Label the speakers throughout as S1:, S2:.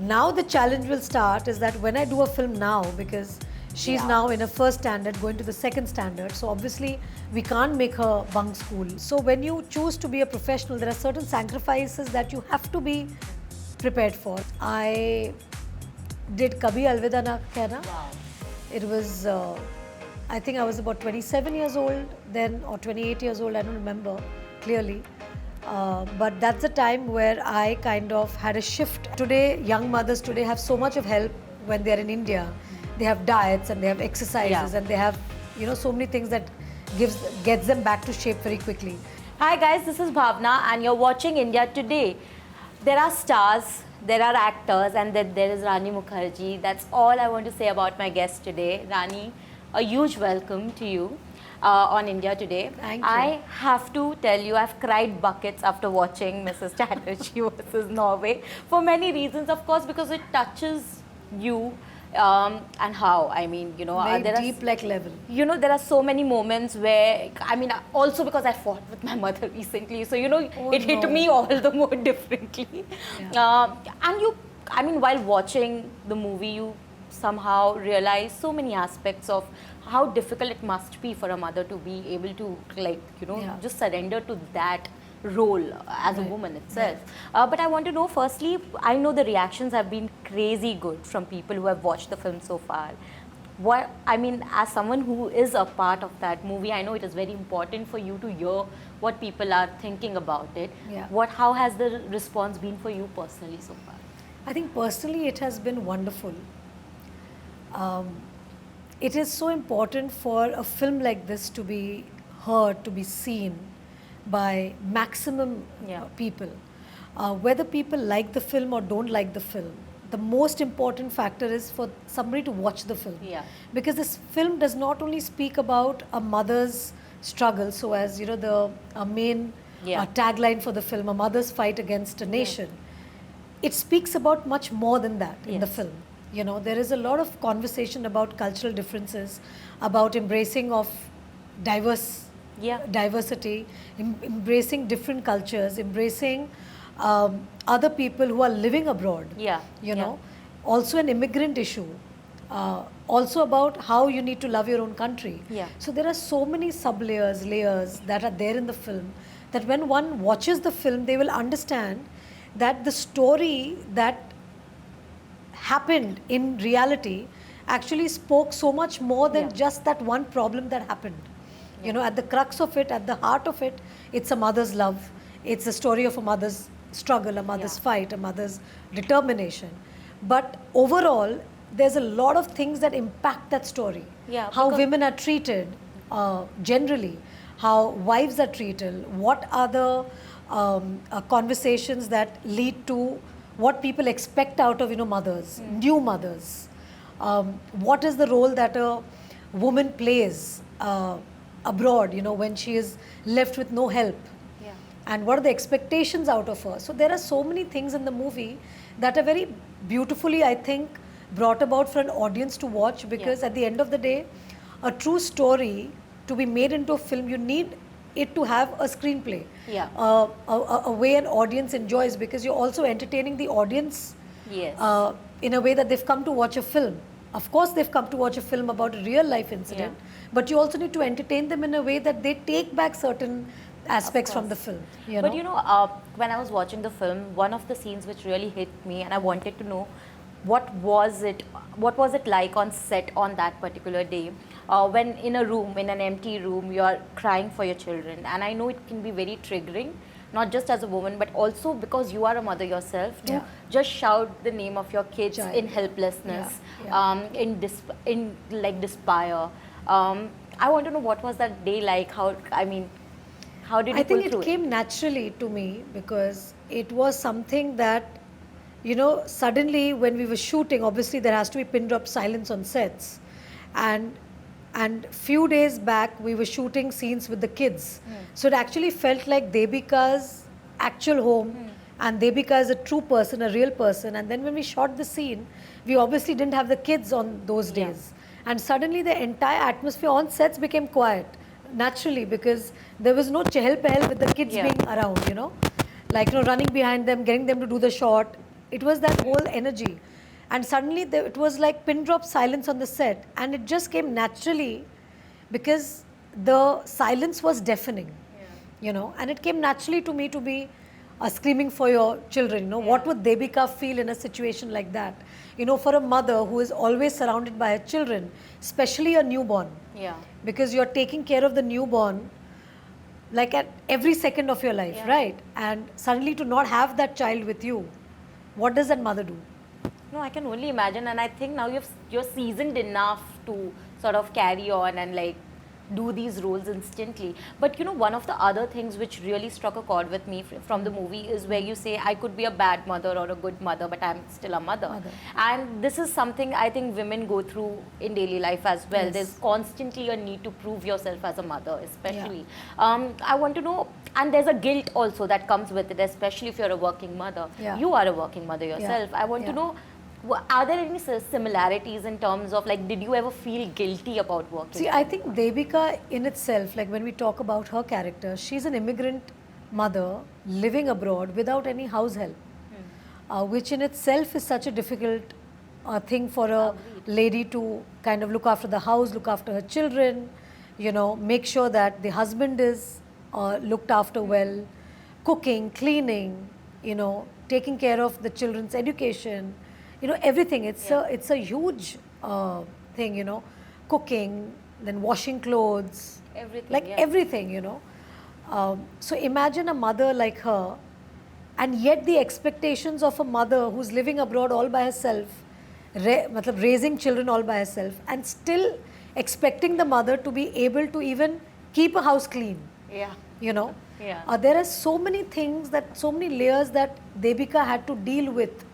S1: Now the challenge will start is that when I do a film now, because she's now in a first standard going to the second standard, so obviously we can't make her bunk school. So when you choose to be a professional, there are certain sacrifices that you have to be prepared for. I did Kabhi Alvida Naa Kehna.
S2: Wow.
S1: It was, I think I was about 27 years old then, or 28 years old, I don't remember clearly. But that's the time where I kind of had a shift. Today, young mothers today have so much of help when they're in India. They have diets and they have exercises and they have, you know, so many things that gets them back to shape very quickly.
S2: Hi guys, this is Bhavna and you're watching India Today. There are stars, there are actors, and then there is Rani Mukerji. That's all I want to say about my guest today. Rani, a huge welcome to you on India Today.
S1: Thank you.
S2: I have to tell you, I've cried buckets after watching Mrs Chatterjee Vs Norway for many reasons, of course, because it touches you. And how, I mean, you know,
S1: Very deep like level.
S2: You know, there are so many moments where, I mean, also because I fought with my mother recently, so, you know, it hit me all the more differently. And you, I mean, while watching the movie, you somehow realize so many aspects of how difficult it must be for a mother to be able to, like, you know, just surrender to that role as a woman itself. But I want to know, firstly, I know the reactions have been crazy good from people who have watched the film so far. What, I mean, as someone who is a part of that movie, I know it is very important for you to hear what people are thinking about it. How has the response been for you personally so far?
S1: I think personally it has been wonderful. It is so important for a film like this to be heard, to be seen by maximum people. Whether people like the film or don't like the film, the most important factor is for somebody to watch the film. Because this film does not only speak about a mother's struggle, so as you know, the main tagline for the film, a mother's fight against a nation. It speaks about much more than that in the film. You know, there is a lot of conversation about cultural differences, about embracing of diversity, embracing different cultures, embracing other people who are living abroad. You know, also an immigrant issue, also about how you need to love your own country. So there are so many layers that are there in the film, that when one watches the film, they will understand that the story that happened in reality actually spoke so much more than just that one problem that happened. You know, at the crux of it, at the heart of it, it's a mother's love. It's a story of a mother's struggle, a mother's fight, a mother's determination. But overall, there's a lot of things that impact that story. How women are treated generally, how wives are treated, what are the conversations that lead to what people expect out of, you know, mothers, new mothers. What is the role that a woman plays abroad, you know, when she is left with no help, and what are the expectations out of her. So there are so many things in the movie that are very beautifully, I think, brought about for an audience to watch, because at the end of the day, a true story to be made into a film, you need it to have a screenplay, a way an audience enjoys, because you're also entertaining the audience in a way that they've come to watch a film. Of course, they've come to watch a film about a real life incident, but you also need to entertain them in a way that they take back certain aspects from the film.
S2: But you know, when I was watching the film, one of the scenes which really hit me, and I wanted to know, what was it like on set on that particular day, when in a room, in an empty room, you are crying for your children. And I know it can be very triggering, not just as a woman, but also because you are a mother yourself, to just shout the name of your kids in helplessness, in despair. I want to know, what was that day like? How did you pull through it?
S1: I think it came naturally to me, because it was something that, you know, suddenly when we were shooting, obviously there has to be pin drop silence on sets, and few days back we were shooting scenes with the kids, so it actually felt like Devika's actual home, and Devika is a true person, a real person. And then when we shot the scene, we obviously didn't have the kids on those days, and suddenly the entire atmosphere on sets became quiet naturally, because there was no chehel pehel with the kids being around, you know, like, you know, running behind them, getting them to do the shot, it was that whole energy. And suddenly it was like pin drop silence on the set, and it just came naturally because the silence was deafening, you know, and it came naturally to me to be screaming for your children. You know, what would Devika feel in a situation like that? You know, for a mother who is always surrounded by her children, especially a newborn, because you're taking care of the newborn like at every second of your life, right? And suddenly to not have that child with you, what does that mother do?
S2: No, I can only imagine, and I think now you're seasoned enough to sort of carry on and like do these roles instantly. But you know, one of the other things which really struck a chord with me from the movie is where you say, I could be a bad mother or a good mother, but I'm still a mother. And this is something I think women go through in daily life as well. There's constantly a need to prove yourself as a mother, especially. I want to know, and there's a guilt also that comes with it, especially if you're a working mother. You are a working mother yourself. I want to know, are there any similarities in terms of like, did you ever feel guilty about working?
S1: See, I think Devika in itself, like when we talk about her character, she's an immigrant mother living abroad without any house help, which in itself is such a difficult thing for a lady to kind of look after the house, look after her children, you know, make sure that the husband is looked after well, cooking, cleaning, you know, taking care of the children's education. You know, everything. It's a huge thing, you know, cooking, then washing clothes,
S2: everything,
S1: like everything, you know. So imagine a mother like her, and yet the expectations of a mother who's living abroad all by herself, raising children all by herself, and still expecting the mother to be able to even keep a house clean. You know, there are so many things, that so many layers that Devika had to deal with.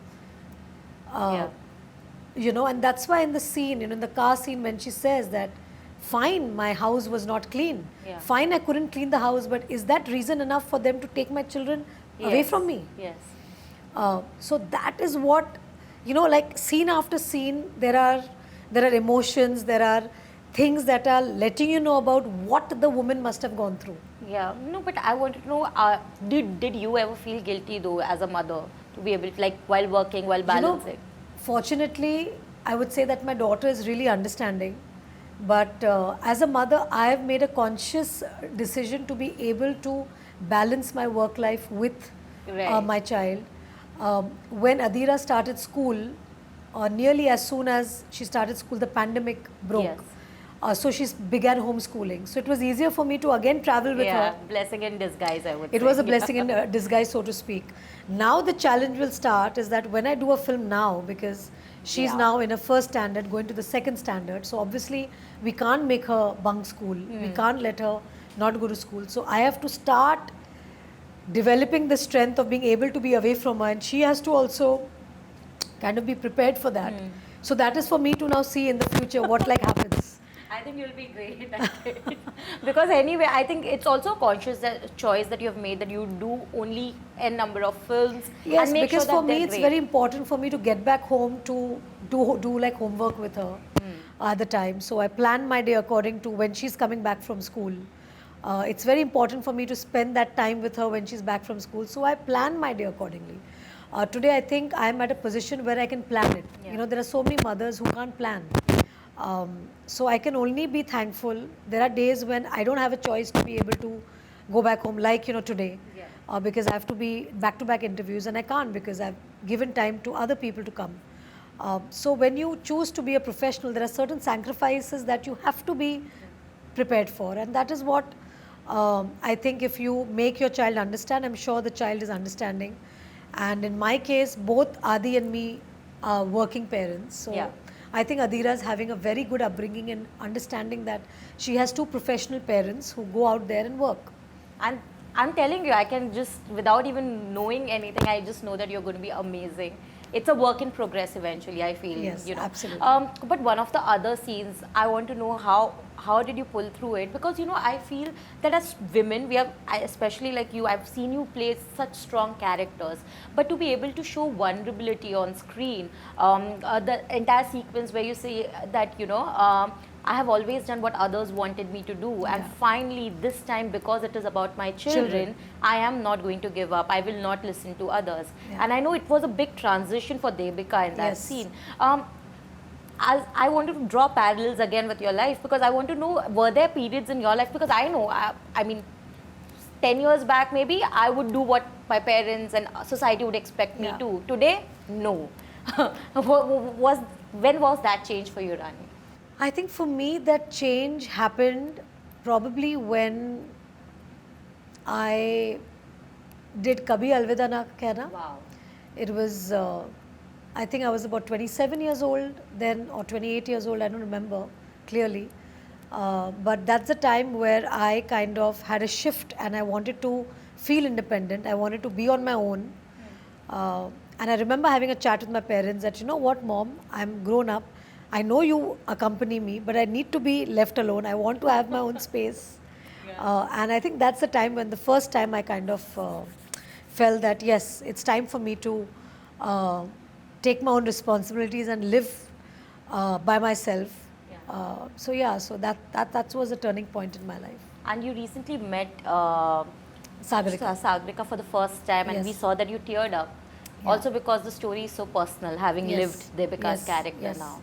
S1: You know, and that's why in the scene, you know, in the car scene, when she says that, fine, my house was not clean, fine, I couldn't clean the house, but is that reason enough for them to take my children away from me? So that is what, you know, like scene after scene, there are emotions, there are things that are letting you know about what the woman must have gone through.
S2: No, but I wanted to know, did you ever feel guilty though as a mother to be able to, like, while working, while balancing?
S1: You know, fortunately, I would say that my daughter is really understanding. But as a mother, I have made a conscious decision to be able to balance my work life with my child. When Adira started school, nearly as soon as she started school, the pandemic broke. So she began homeschooling. So it was easier for me to again travel with her.
S2: Blessing in disguise, I would say.
S1: It was a blessing in disguise, so to speak. Now the challenge will start is that when I do a film now, because she's now in her first standard, going to the second standard, so obviously we can't make her bunk school. We can't let her not go to school. So I have to start developing the strength of being able to be away from her, and she has to also kind of be prepared for that. So that is for me to now see in the future what like happens.
S2: I think you'll be great at it. Because anyway, I think it's also a conscious choice that you have made, that you do only a number of films.
S1: Yes,
S2: and make
S1: because
S2: sure that
S1: for me it's very important for me to get back home to do like homework with her at the time. So I plan my day according to when she's coming back from school. It's very important for me to spend that time with her when she's back from school. So I plan my day accordingly. Today I think I'm at a position where I can plan it. You know, there are so many mothers who can't plan. So I can only be thankful. There are days when I don't have a choice to be able to go back home, like, you know, today, because I have to be back-to-back interviews, and I can't because I've given time to other people to come. So when you choose to be a professional, there are certain sacrifices that you have to be prepared for, and that is what I think if you make your child understand, I'm sure the child is understanding. And in my case, both Adi and me are working parents. So I think Adira is having a very good upbringing and understanding that she has two professional parents who go out there and work.
S2: And I'm telling you, I can just, without even knowing anything, I just know that you're going to be amazing. It's a work in progress eventually, I feel.
S1: Yes,
S2: you know.
S1: absolutely.
S2: But one of the other scenes, I want to know how did you pull through it? Because, you know, I feel that as women, we have, especially like you, I've seen you play such strong characters. But to be able to show vulnerability on screen, the entire sequence where you say that, you know, I have always done what others wanted me to do, and finally this time, because it is about my children, I am not going to give up. I will not listen to others. And I know it was a big transition for Devika in that scene. I wanted to draw parallels again with your life, because I want to know, were there periods in your life, because I know, I mean, 10 years back maybe I would do what my parents and society would expect me to. Today, no. When was that change for you, Rani?
S1: I think for me that change happened probably when I did Kabhi Alvida Naa Kehna.
S2: Wow.
S1: It was, I think I was about 27 years old then, or 28 years old, I don't remember clearly. But that's the time where I kind of had a shift and I wanted to feel independent. I wanted to be on my own. And I remember having a chat with my parents that, you know what, Mom, I'm grown up. I know you accompany me, but I need to be left alone. I want to have my own space. And I think that's the time when the first time I kind of felt that, yes, it's time for me to take my own responsibilities and live by myself. So that was a turning point in my life.
S2: And you recently met
S1: Sagarika
S2: for the first time, and we saw that you teared up. Also because the story is so personal, having lived Devika's character now.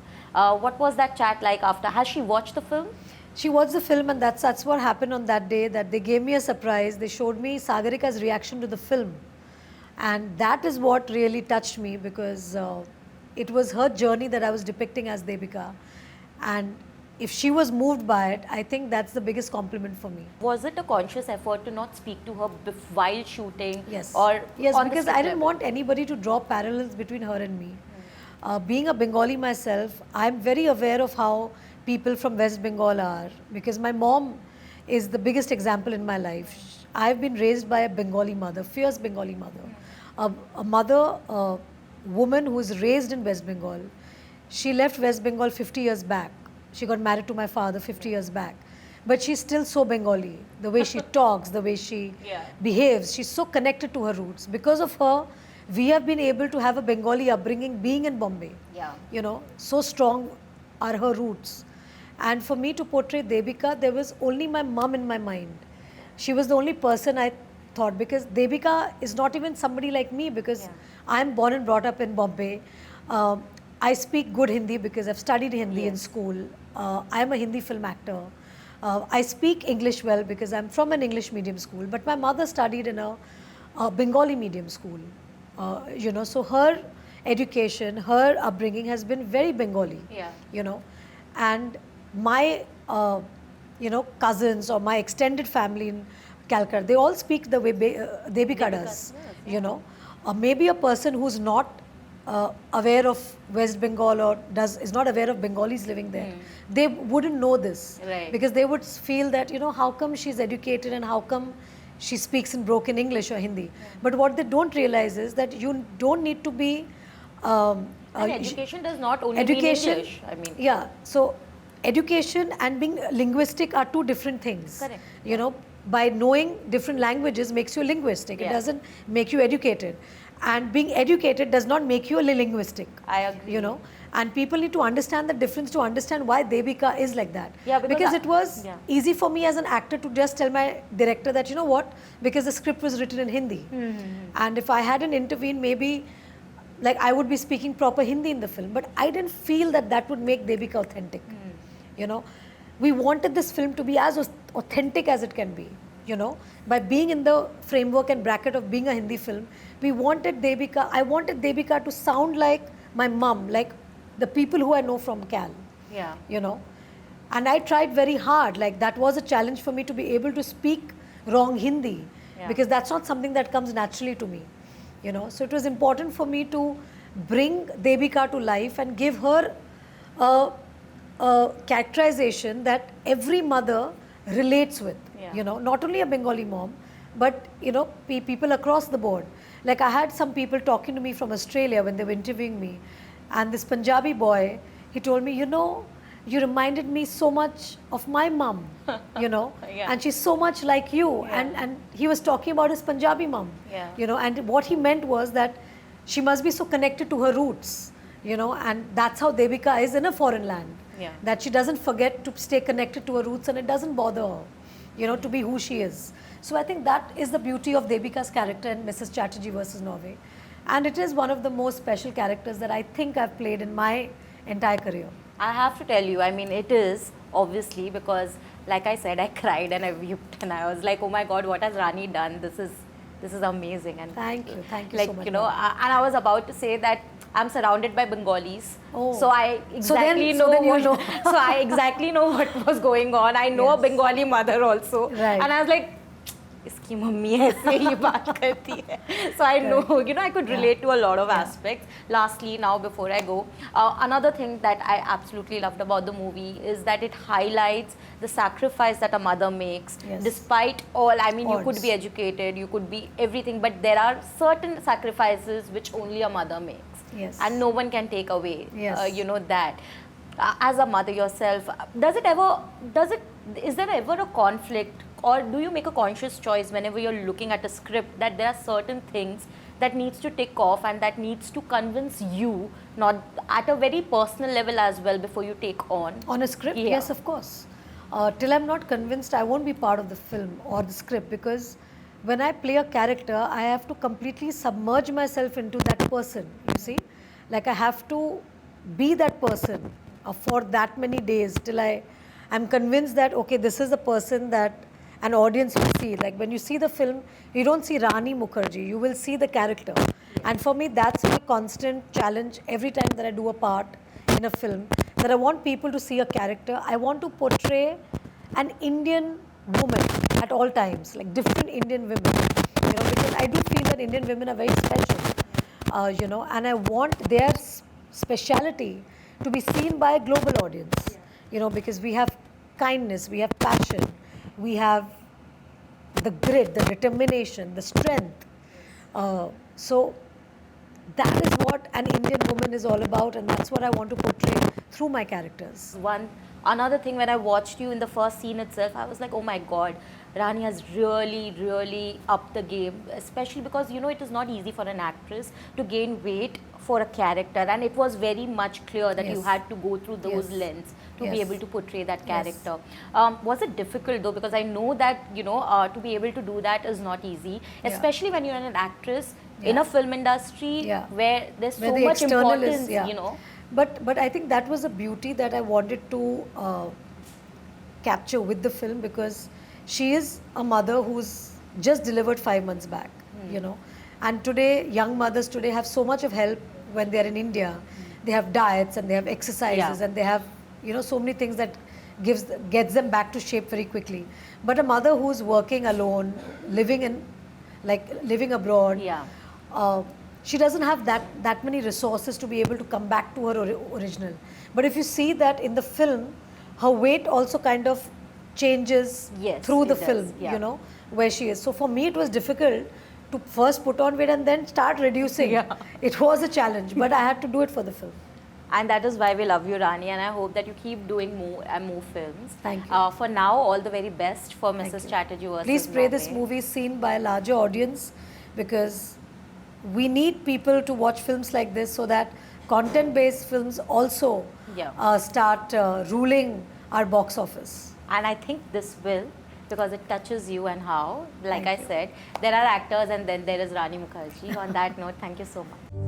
S2: What was that chat like after? Has she watched the film?
S1: She watched the film, and that's what happened on that day, that they gave me a surprise. They showed me Sagarika's reaction to the film. And that is what really touched me, because it was her journey that I was depicting as Devika. And if she was moved by it, I think that's the biggest compliment for me.
S2: Was it a conscious effort to not speak to her while shooting?
S1: Yes.
S2: Or
S1: yes, because I didn't want anybody to draw parallels between her and me. Being a Bengali myself, I'm very aware of how people from West Bengal are, because my mom is the biggest example in my life. I've been raised by a Bengali mother, fierce Bengali mother. A mother, a woman who was raised in West Bengal. She left West Bengal 50 years back. She got married to my father 50 years back. But she's still so Bengali. The way she talks, the way she behaves, she's so connected to her roots. Because of her, we have been able to have a Bengali upbringing being in Bombay. You know, so strong are her roots. And for me to portray Devika, there was only my mum in my mind. She was the only person I thought, because Devika is not even somebody like me, because I'm born and brought up in Bombay. I speak good Hindi because I've studied Hindi in school. I'm a Hindi film actor. I speak English well because I'm from an English medium school, but my mother studied in a Bengali medium school. You know, so her education, her upbringing has been very Bengali. You know, and my you know, cousins or my extended family in Calcutta, they all speak the way Devika does. You know, maybe a person who's not aware of West Bengal or is not aware of Bengalis living there, they wouldn't know this, because they would feel that, you know, how come she's educated and how come she speaks in broken English or Hindi. But what they don't realize is that you don't need to be
S2: education does not only mean English. I mean,
S1: so education and being linguistic are two different things.
S2: Correct.
S1: You know, by knowing different languages makes you linguistic. It doesn't make you educated. And being educated does not make you a linguistic.
S2: I agree.
S1: You know, and people need to understand the difference to understand why Devika is like that. Because it was easy for me as an actor to just tell my director that, you know what, because the script was written in Hindi. And if I hadn't intervened, maybe like I would be speaking proper Hindi in the film. But I didn't feel that that would make Devika authentic. You know, we wanted this film to be as authentic as it can be. You know, by being in the framework and bracket of being a Hindi film, we wanted Devika, I wanted Devika to sound like my mum, like the people who I know from Cal. You know, and I tried very hard. Like that was a challenge for me to be able to speak wrong Hindi, because that's not something that comes naturally to me. You know, so it was important for me to bring Devika to life and give her a characterization that every mother relates with. You know, not only a Bengali mom, but, you know, people across the board. Like I had some people talking to me from Australia when they were interviewing me, and this Punjabi boy, he told me, you know, you reminded me so much of my mom, you know, and she's so much like you. And he was talking about his Punjabi mom, you know, and what he meant was that she must be so connected to her roots, you know, and that's how Devika is in a foreign land. that she doesn't forget to stay connected to her roots and it doesn't bother her, you know, to be who she is. So I think that is the beauty of Devika's character in Mrs Chatterjee Vs Norway. And it is one of the most special characters that I think I've played in my entire career.
S2: I have to tell you, I mean, it is obviously because, like I said, I cried and I wept and I was like, oh my God, what has Rani done? This is amazing. And
S1: thank you
S2: like,
S1: so much.
S2: You know, and I was about to say that I'm surrounded by Bengalis,
S1: oh.
S2: so I exactly know what. So I exactly know what was going on. I know a Bengali mother also,
S1: right.
S2: And I was like, इसकी mummy ऐसे ही बात करती है. So I know, you know, I could relate to a lot of aspects. Lastly, now before I go, another thing that I absolutely loved about the movie is that it highlights the sacrifice that a mother makes. Despite all, I mean, you could be educated, you could be everything, but there are certain sacrifices which only a mother makes. And no one can take away, you know, that. As a mother yourself, is there ever a conflict, or do you make a conscious choice whenever you're looking at a script that there are certain things that needs to tick off and that needs to convince you, not at a very personal level as well, before you take on
S1: a script? Yes, of course. Till I'm not convinced, I won't be part of the film or the script, because when I play a character, I have to completely submerge myself into that person, you see. Like, I have to be that person for that many days till I'm convinced that, okay, this is the person that an audience will see. Like, when you see the film, you don't see Rani Mukerji, you will see the character. And for me, that's a constant challenge every time that I do a part in a film, that I want people to see a character. I want to portray an Indian woman at all times, like different Indian women, you know, because I do feel that Indian women are very special, you know, and I want their speciality to be seen by a global audience, you know, because we have kindness, we have passion, we have the grit, the determination, the strength. So that is what an Indian woman is all about, and that's what I want to portray through my characters.
S2: Another thing, when I watched you in the first scene itself, I was like, oh my God, Rani has really upped the game, especially because, you know, it is not easy for an actress to gain weight for a character, and it was very much clear that you had to go through those lenses to be able to portray that character. Was it difficult though? Because I know that, you know, to be able to do that is not easy, especially when you're an actress in a film industry where there's so much importance, you know.
S1: But I think that was a beauty that I wanted to capture with the film, because she is a mother who's just delivered 5 months back, you know. And today, young mothers today have so much of help when they're in India. They have diets and they have exercises and they have, you know, so many things that gets them back to shape very quickly. But a mother who's working alone, living abroad, she doesn't have that many resources to be able to come back to her original. But if you see that in the film, her weight also kind of changes through the film, you know, where she is. So for me, it was difficult to first put on weight and then start reducing. It was a challenge, but I had to do it for the film.
S2: And that is why we love you, Rani, and I hope that you keep doing more and more films.
S1: Thank you.
S2: For now, all the very best for Mrs Chatterjee Vs Norway.
S1: Please pray this movie seen by a larger audience, because we need people to watch films like this so that content-based films also start ruling our box office.
S2: And I think this will, because it touches you and how, like I said, there are actors and then there is Rani Mukerji. On that note, thank you so much.